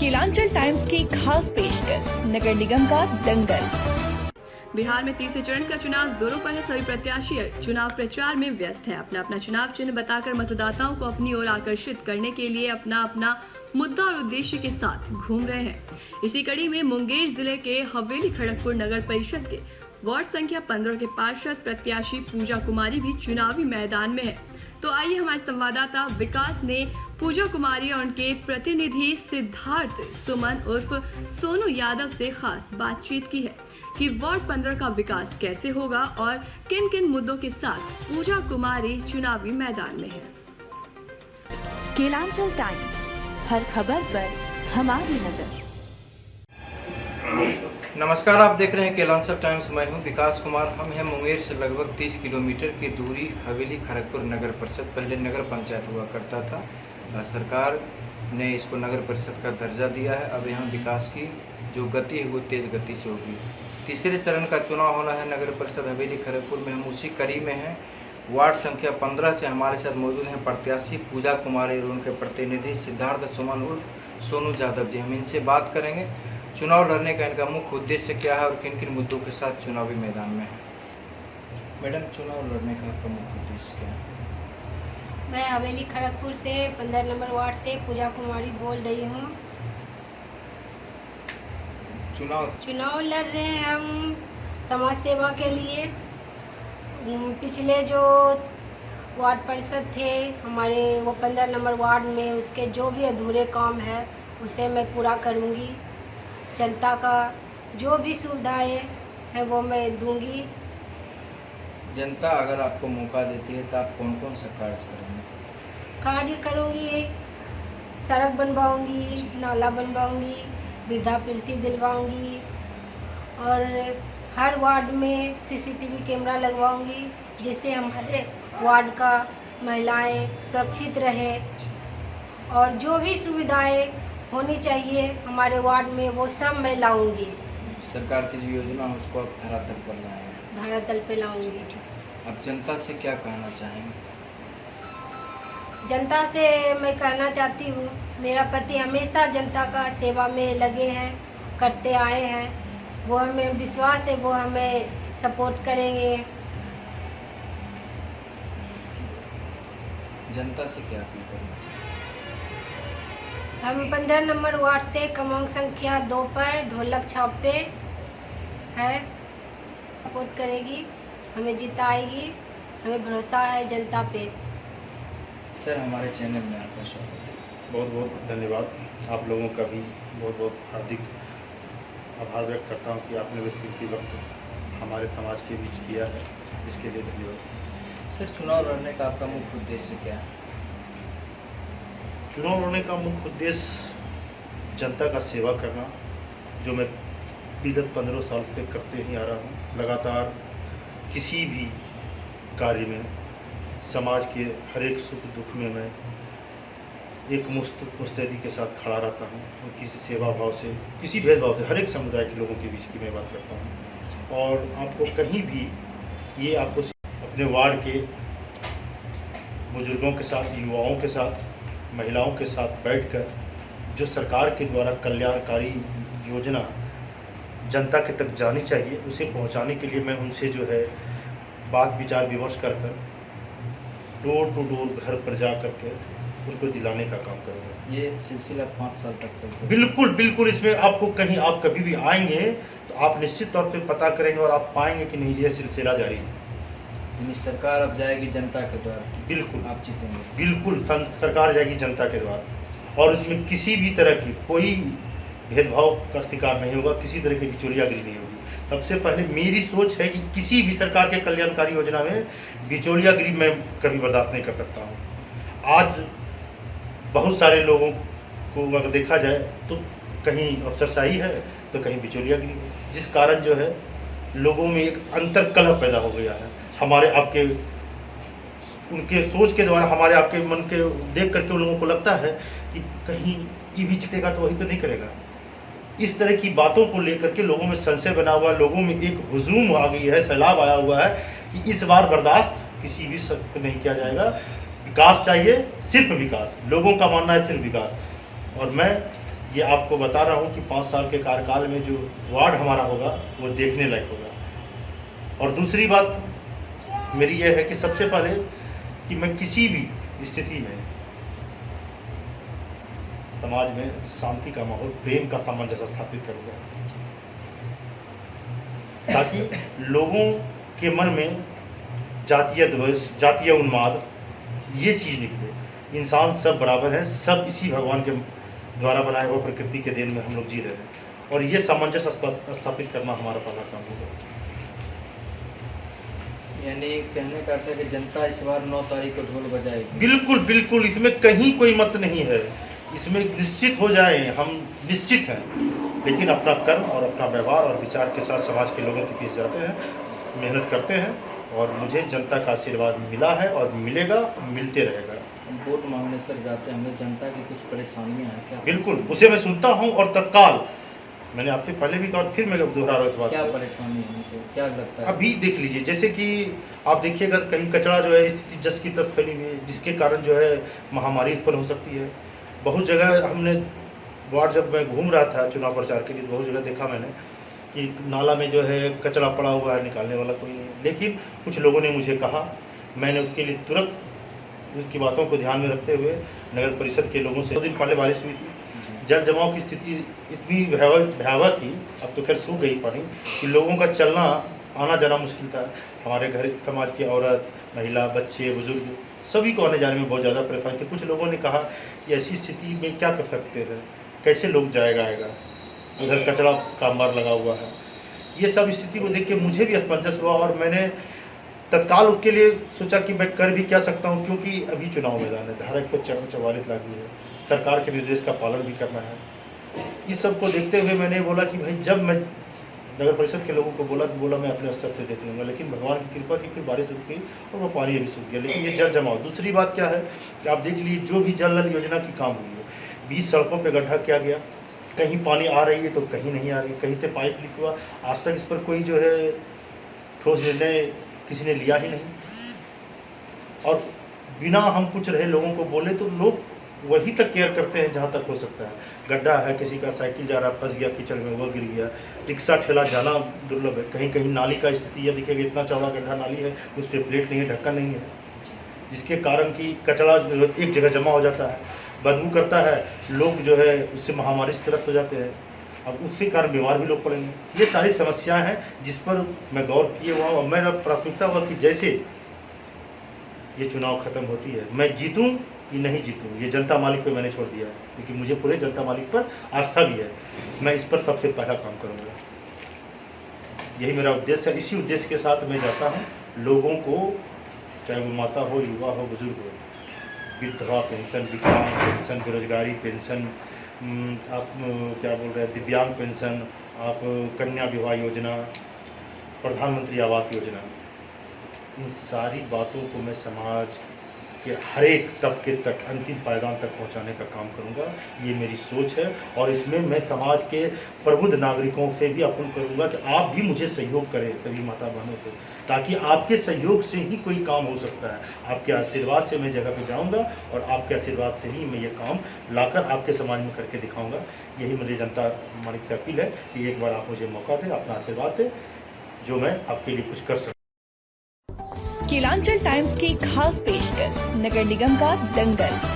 Kelanchal times की खास पेशकश नगर निगम का दंगल। बिहार में तीसरे चरण का चुनाव जोरों पर है। सभी प्रत्याशी चुनाव प्रचार में व्यस्त हैं। अपना अपना चुनाव चिन्ह बताकर मतदाताओं को अपनी ओर आकर्षित करने के लिए अपना अपना मुद्दा और उद्देश्य के साथ घूम रहे हैं। इसी कड़ी में मुंगेर जिले के हवेली खड़गपुर नगर परिषद के वार्ड संख्या 15 के पार्षद प्रत्याशी पूजा कुमारी भी चुनावी मैदान में है। तो आइए हमारे संवाददाता विकास ने पूजा कुमारी और उनके प्रतिनिधि सिद्धार्थ सुमन उर्फ सोनू यादव से खास बातचीत की है कि वार्ड 15 का विकास कैसे होगा और किन किन मुद्दों के साथ पूजा कुमारी चुनावी मैदान में है। केलांचल टाइम्स, हर खबर पर हमारी नजर। नमस्कार, आप देख रहे हैं केलांचल टाइम्स। मैं हूं विकास कुमार। हम हैं मुंगेर से लगभग 30 किलोमीटर की दूरी हवेली खड़गपुर नगर परिषद। पहले नगर पंचायत हुआ करता था, सरकार ने इसको नगर परिषद का दर्जा दिया है। अब यहाँ विकास की जो गति है वो तेज़ गति से होगी। तीसरे चरण का चुनाव होना है नगर परिषद हवेली खड़गपुर में। हम उसी कड़ी में हैं। वार्ड संख्या 15 से हमारे साथ मौजूद हैं प्रत्याशी पूजा कुमारी और उनके प्रतिनिधि सिद्धार्थ सुमन उर्फ सोनू यादव जी। हम इनसे बात करेंगे चुनाव लड़ने का इनका मुख्य उद्देश्य क्या है और किन किन मुद्दों के साथ चुनावी मैदान में है। मैडम, चुनाव लड़ने का आपका मुख्य उद्देश्य क्या है? मैं हवेली खड़गपुर से 15 नंबर वार्ड से पूजा कुमारी बोल रही हूँ। चुनाव लड़ रहे हैं हम समाज सेवा के लिए। पिछले जो वार्ड परिषद थे हमारे, वो 15 नंबर वार्ड में उसके जो भी अधूरे काम है उसे मैं पूरा करूँगी। जनता का जो भी सुविधाएं है वो मैं दूंगी। जनता अगर आपको मौका देती है तो आप कौन कौन सा कार्य करेंगे? कार्य करूँगी, सड़क बनवाऊँगी, नाला बनवाऊँगी, वृद्धा पेंशन दिलवाऊँगी और हर वार्ड में सीसीटीवी कैमरा लगवाऊँगी, जिससे हमारे वार्ड का महिलाएं सुरक्षित रहे और जो भी सुविधाएं होनी चाहिए हमारे वार्ड में वो सब मैं लाऊंगी। सरकार की जो योजना है उसको आप धरातल पर लाएंगे? धरातल पे लाऊंगी। आप जनता से क्या कहना चाहेंगे? जनता से मैं कहना चाहती हूँ, मेरा पति हमेशा जनता का सेवा में लगे हैं, करते आए हैं। वो हमें विश्वास है, वो हमें सपोर्ट करेंगे। जनता से क्या अपील करना चाहिए? हम 15 नंबर वार्ड से क्रमांक संख्या 2 पर ढोलक छाप पे है, सपोर्ट करेगी, हमें जिताएगी, हमें भरोसा है जनता पे। सर, हमारे चैनल में आपका स्वागत है। बहुत बहुत धन्यवाद। आप लोगों का भी बहुत बहुत हार्दिक आभार व्यक्त करता हूँ कि आपने इस कीमती वक्त हमारे समाज के बीच किया है, इसके लिए धन्यवाद। सर, चुनाव लड़ने का आपका मुख्य उद्देश्य क्या है? चुनाव लड़ने का मुख्य उद्देश्य जनता का सेवा करना, जो मैं विगत 15 साल से करते ही आ रहा हूँ। लगातार किसी भी कार्य में, समाज के हर एक सुख दुख में मैं एक मुस्तैदी के साथ खड़ा रहता हूँ और किसी सेवा भाव से, किसी भेदभाव से हर एक समुदाय के लोगों के बीच की मैं बात करता हूँ। और आपको कहीं भी ये आपको अपने वार्ड के बुजुर्गों के साथ, युवाओं के साथ, महिलाओं के साथ बैठकर जो सरकार के द्वारा कल्याणकारी योजना जनता के तक जानी चाहिए, उसे पहुंचाने के लिए मैं उनसे जो है बात विचार विमर्श कर डोर टू डोर घर पर जा करके उनको दिलाने का काम करूँगा। ये सिलसिला 5 साल तक चलता है? बिल्कुल बिल्कुल। इसमें आपको कहीं, आप कभी भी आएंगे तो आप निश्चित तौर पे पता करेंगे और आप पाएंगे कि नहीं, ये सिलसिला जारी है। यानी सरकार अब जाएगी जनता के द्वारा? बिल्कुल, आप जीतेंगे? बिल्कुल, सरकार जाएगी जनता के द्वारा और उसमें किसी भी तरह की कोई भेदभाव का शिकार नहीं होगा, किसी तरह की बिचौलियागिरी नहीं होगी। सबसे पहले मेरी सोच है कि किसी भी सरकार के कल्याणकारी योजना में बिचौलियागिरी मैं कभी बर्दाश्त नहीं कर सकता हूँ। आज बहुत सारे लोगों को अगर देखा जाए तो कहीं अफसरशाही है तो कहीं बिचौलियागिरी है, जिस कारण जो है लोगों में एक अंतर कलह पैदा हो गया है। हमारे आपके उनके सोच के द्वारा, हमारे आपके मन के देख करके उन लोगों को लगता है कि कहीं ये भी जीतेगा तो वही तो नहीं करेगा। इस तरह की बातों को लेकर के लोगों में संशय बना हुआ, लोगों में एक हुजूम आ गई है, सैलाब आया हुआ है कि इस बार बर्दाश्त किसी भी शर्त पर नहीं किया जाएगा। विकास चाहिए, सिर्फ विकास। लोगों का मानना है सिर्फ विकास। और मैं ये आपको बता रहा हूँ कि 5 साल के कार्यकाल में जो वार्ड हमारा होगा वो देखने लायक होगा। और दूसरी बात मेरी यह है कि सबसे पहले कि मैं किसी भी स्थिति में समाज में शांति का माहौल, प्रेम का सामंजस्य स्थापित करूंगा, ताकि लोगों के मन में जातीय द्वेष, जातीय उन्माद ये चीज़ निकले। इंसान सब बराबर है, सब इसी भगवान के द्वारा बनाए हुए प्रकृति के देन में हम लोग जी रहे हैं, और ये सामंजस्य स्थापित करना हमारा पहला काम होगा। यानी कहने का अर्थ है कि जनता इस बार 9 तारीख को ढोल बजाएगी। बिल्कुल बिल्कुल, इसमें कहीं कोई मत नहीं है, इसमें निश्चित हो जाए, हम निश्चित हैं, लेकिन अपना कर्म और अपना व्यवहार और विचार के साथ समाज के लोगों के बीच जाते हैं, मेहनत करते हैं, और मुझे जनता का आशीर्वाद मिला है और मिलेगा, मिलते रहेगा। वोट मांगने सर जाते हैं, हमें जनता की कुछ परेशानियां हैं क्या? बिल्कुल, उसे मैं सुनता हूँ और तत्काल, मैंने आपसे पहले भी कहा, फिर मैं दोहरा रहा हूँ इस बात। क्या परेशानी है उनको, क्या लगता है? अभी देख लीजिए, जैसे कि आप देखिएगा कहीं कचरा जो है स्थिति जस की तस फैली हुई है, जिसके कारण जो है महामारी उत्पन्न हो सकती है। बहुत जगह हमने वार्ड, जब मैं घूम रहा था चुनाव प्रचार के लिए, बहुत जगह देखा मैंने कि नाला में जो है कचरा पड़ा हुआ है, निकालने वाला कोई नहीं। लेकिन कुछ लोगों ने मुझे कहा, मैंने उसके लिए तुरंत उसकी बातों को ध्यान में रखते हुए नगर परिषद के लोगों से, 2 दिन पहले बारिश हुई थी, जल जमाव की स्थिति इतनी भयावह थी, अब तो खैर सूख गई पानी, कि लोगों का चलना आना जाना मुश्किल था। हमारे घर समाज की औरत, महिला, बच्चे, बुजुर्ग सभी को आने जाने में बहुत ज़्यादा परेशानी थी। कुछ लोगों ने कहा कि ऐसी स्थिति में क्या कर सकते हैं, कैसे लोग जाएगा आएगा, उधर कचरा का अंबार लगा हुआ है। ये सब स्थिति को देख के मुझे भी असमंजस हुआ, और मैंने तत्काल उसके लिए सोचा कि मैं कर भी क्या सकता हूँ, क्योंकि अभी चुनाव मैदान है, धारा 144 लागू है, सरकार के निर्देश का पालन भी करना है। इस सब को देखते हुए मैंने बोला कि भाई, जब मैं नगर परिषद के लोगों को बोला मैं अपने स्तर से देख लूँगा, लेकिन भगवान की कृपा की फिर बारिश रुक गई और वो पानी अभी सूख गया। लेकिन ये जल जमाव, दूसरी बात क्या है कि आप देख लीजिए, जो भी जल नल योजना की काम हुई है, 20 सड़कों पर गड्ढा किया गया, कहीं पानी आ रही है तो कहीं नहीं आ रही, कहीं से पाइप लीक हुआ, आज तक इस पर कोई जो है ठोस निर्णय किसी ने लिया ही नहीं। और बिना हम कुछ रहे लोगों को बोले तो लोग वहीं तक केयर करते हैं जहाँ तक हो सकता है। गड्ढा है, किसी का साइकिल जा रहा फंस गया कीचड़ में, वो गिर गया, रिक्शा ठेला जाना दुर्लभ है। कहीं कहीं नाली का स्थिति यह दिखेगा, इतना चौड़ा गड्ढा नाली है, उस पर प्लेट नहीं है, ढक्कन नहीं है, जिसके कारण कि कचरा एक जगह जमा हो जाता है, बदबू करता है, लोग जो है उससे महामारी से त्रस्त हो जाते हैं, अब उसके कारण बीमार भी लोग पड़ेंगे। ये सारी समस्याएं हैं जिस पर मैं गौर किए हुआ, और मेरा प्राथमिकता हुआ कि जैसे ये चुनाव खत्म होती है, मैं जीतूं कि नहीं जीतूं, ये जनता मालिक पे मैंने छोड़ दिया है, क्योंकि मुझे पूरे जनता मालिक पर आस्था भी है। मैं इस पर सबसे पहला काम करूंगा, यही मेरा उद्देश्य है। इसी उद्देश्य के साथ मैं जाता हूँ, लोगों को, चाहे वो माता हो, युवा हो, बुजुर्ग हो, विधवा पेंशन, विकलांग पेंशन, बेरोजगारी पेंशन, आप क्या बोल रहे हैं, दिव्यांग पेंशन, आप कन्या विवाह योजना, प्रधानमंत्री आवास योजना, इन सारी बातों को मैं समाज के हर एक तबके तक, अंतिम पायदान तक पहुंचाने का काम करूंगा। ये मेरी सोच है, और इसमें मैं समाज के प्रबुद्ध नागरिकों से भी अपील करूंगा कि आप भी मुझे सहयोग करें, सभी माता बहनों से, ताकि आपके सहयोग से ही कोई काम हो सकता है। आपके आशीर्वाद से मैं जगह पे जाऊंगा, और आपके आशीर्वाद से ही मैं ये काम लाकर आपके समाज में करके दिखाऊंगा। यही मेरी जनता मालिक से अपील है कि एक बार आप मुझे मौका दें, अपना आशीर्वाद दें, जो मैं आपके लिए कुछ कर सकूँ। केलांचल टाइम्स की खास पेशकश, नगर निगम का दंगल।